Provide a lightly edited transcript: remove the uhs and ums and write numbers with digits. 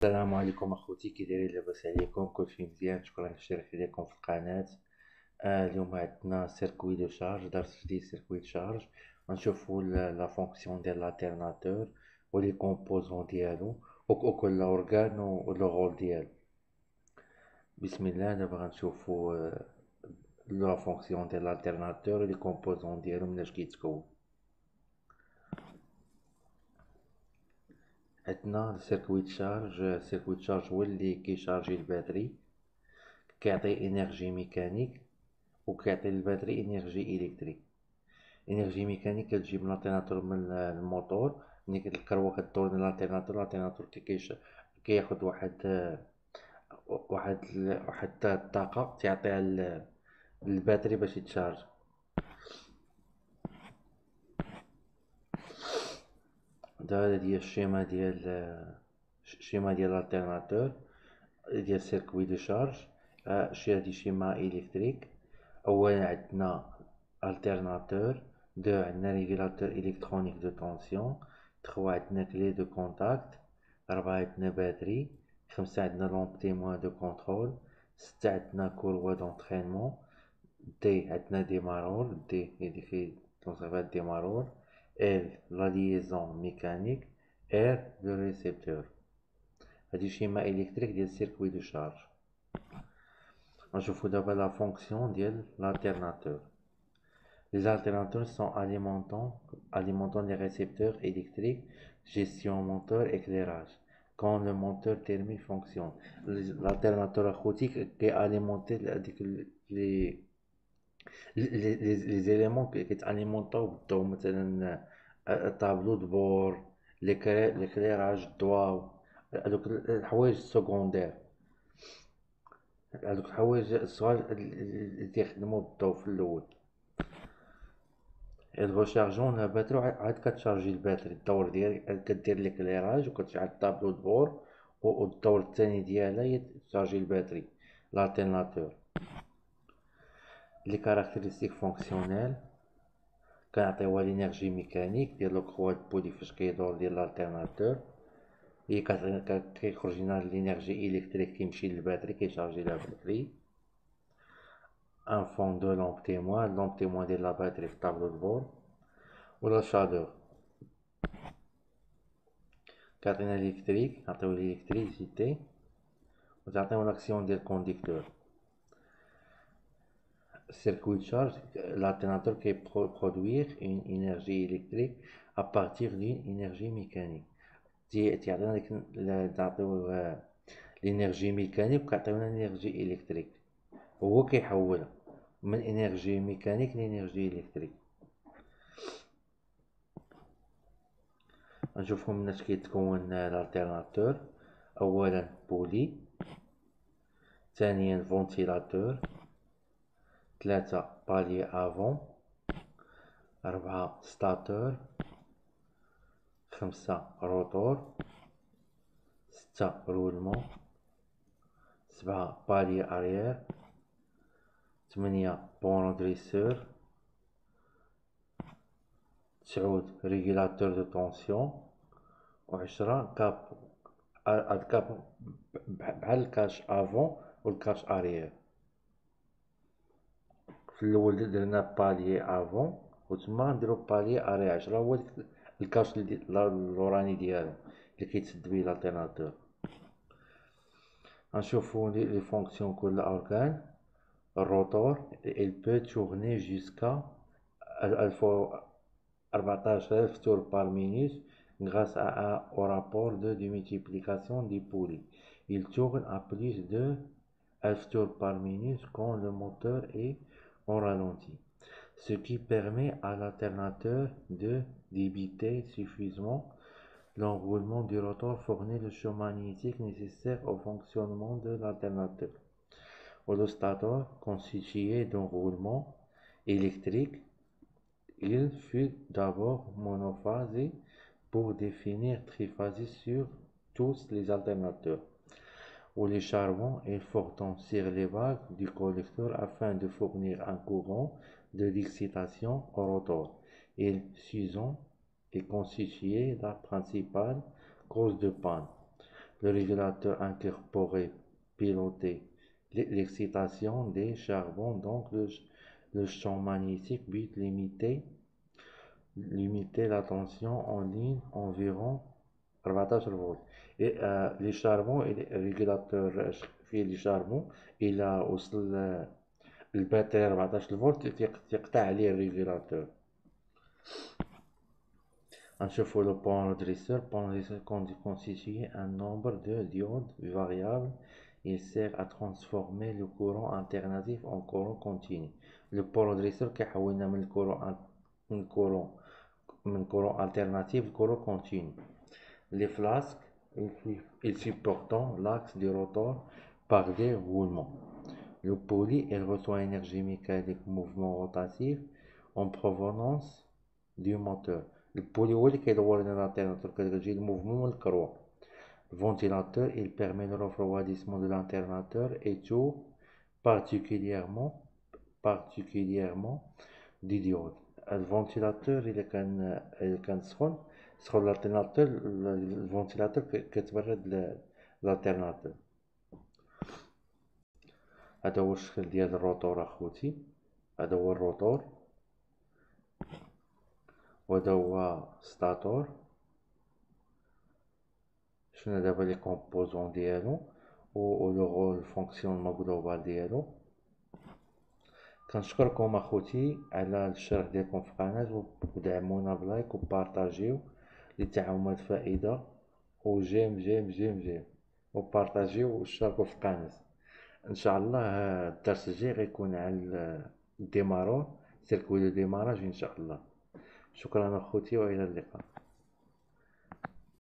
السلام عليكم اخوتي، كي دايرين؟ لاباس عليكم؟ كلشي مزيان؟ شكرا على الاشتراك ديالكم في القناه. اليوم عندنا سيركوي دو شارج، درس جديد سيركوي دو شارج. غنشوفوا لا فونكسيون ديال لالتيرناتور و لي كومبوزون ديالو وكل اورغان و لو رول ديالو. بسم الله. دابا غنشوفوا لا فونكسيون ديال لالتيرناتور و لي كومبوزون ديالو مناش كيتكون. عندنا سيركوي دو شارج. سيركوي دو شارج هو اللي كيشارجي الباتري، كيعطي انرجي ميكانيك وكيعطي الباتري انرجي الكتريك. انرجي ميكانيك كتجي من الالتيرناتور من الموتور. ملي الكروه كدور من الالتيرناتور كياخد واحد الطاقه تعطيها للباتري باش يتشارج. هذه هي الشيما ديال الالتيرناتور ديال سيركوي دو شارج. هادي شيما الكتريك. اولا عندنا alternateur. 2 عندنا ريغولاتور الكترونيك دو طونسيون. 3 عندنا كلي دو كونتاكت. 4 عندنا باتري. 5 عندنا لومب تيموان دو كونترول. 6 عندنا كوروا دونترينمون. دي عندنا ديمارور، دي هي في كونسيرفات ديمارور. ال لا ليزون ميكانيك. ار لو ريسيبتور. هادي شيما الكتريك ديال سيركوي دو شارج. غنشوفو دابا لا فونكسيون ديال l'alternateur. Les alternateurs sont alimentant les récepteurs électriques, gestion moteur, éclairage. Quand le moteur thermique fonctionne, l'alternateur acoustique qui alimente les éléments qui alimentent مثلا الطابلو de bord, l'éclairage, الضوء، هذوك الحوايج السكوندير، هذوك الحوايج الصغار اللي تيخدموا بالضوء في الاول. الغوشارجون لا باتري عاد كتشارجي الباتري. الدور ديالك كدير ليكليراج وكتشعل الطابلو دبور، والدور الثاني ديالها هي تشارجي الباتري لالتيرناتور. لي كاركتيرستيك فونكسيونيل كنعطيوها لينيرجي ميكانيك ديال لو كروا بولي فاش كيدور ديال لالتيرناتور. هي كيخرج لنا لينيرجي الكتريك كيمشي للباتري كيشارجي لا باتري. ان فون دو لومب تيموان ديال لا باتري في الطابلو دبور. ولا شادور كتعطينا الكتريك، نعطيو الكتريسيتي وتعطيو لاكسيون ديال الكونديكتور. circuit de charge, l'alternateur qui produire une énergie électrique à partir d'une énergie mécanique. تعطينا l'énergie mécanique وكيعطيونا l'énergie électrique. هو كيحولها من énergie mécanique l'énergie électrique. نشوفو مناش كيتكون الالتيرناتور. اولا بولي، ثانيا فونتيلاتور، 3 بالي افون، 4 ستاتور، 5 روتور، 6 رولمون، 7 بالي اريير، 8 بون دريسور، 9 ريغولاتور دو طونسيون، و10 كاب. هاد كاب بحال الكاش افون والكاش اريير. في الاول درنا بالي افون وتما نديرو بالي اري 10. هو الكاش اللوراني ديالو اللي كيتسد بيه الالتيرناتور. غنشوفو لي فونكسيون كل اورغان. الروتور il peut tourner jusqu'à 14000 tours par minute grâce au rapport de démultiplication des poulies. Il tourne à plus de 1000 tours par minute quand le moteur est en ralenti, ce qui permet à l'alternateur de débiter suffisamment l'enroulement du rotor fournit le champ magnétique nécessaire au fonctionnement de l'alternateur. Le stator constitué d'enroulement électrique, il fut d'abord monophasé pour définir triphasé sur tous les alternateurs. Où les charbons et fortons sur les vagues du collecteur afin de fournir un courant de l'excitation au rotor. Il s'usant est constitué la principale cause de panne. Le régulateur incorporé pilotait l'excitation des charbons, donc le champ magnétique but limiter la tension en ligne environ 14 volts. Et les charbons, le régulateur في les charbons إلى وصل الباتري 14 فولت تقطع عليه الريجولاتور. نشوفوا le pont redresseur. Pont redresseur constitue un nombre de diodes variable. Il sert à transformer le courant alternatif en courant continu. Le pont redresseur كيحولنا من courant alternatif courant continu. Les flasques, ils supportent l'axe du rotor par des roulements. Le poulie, elle reçoit énergie mécanique mouvement rotatif en provenance du moteur. Le poulie هو اللي كيدور لنا l'alternateur كتجي الموفمون من الكروة. Le ventilateur, il permet le refroidissement de l'alternateur et tout particulièrement du diode. Le ventilateur إذا كان سخون l'alternateur, le ventilateur كتبرد l'alternateur. هذا هو الشكل ديال الروتور اخوتي. هذا هو الروتور وهذا هو ستاتور. شفنا دابا لي كومبوزون ديالو و لو رول فونكسيونمون جلوبال ديالو. كنشكركم اخوتي على الشرح ديالكم في القناه، ودعمونا بلايك وبارطاجيو لتعم الفائده، وجيم جيم جيم جيم وبارطاجيو واشتركوا في القناه. ان شاء الله الدرس الجاي غيكون على الديمارون، سيركوي دو ديماراج ان شاء الله. شكرا اخوتي والى اللقاء.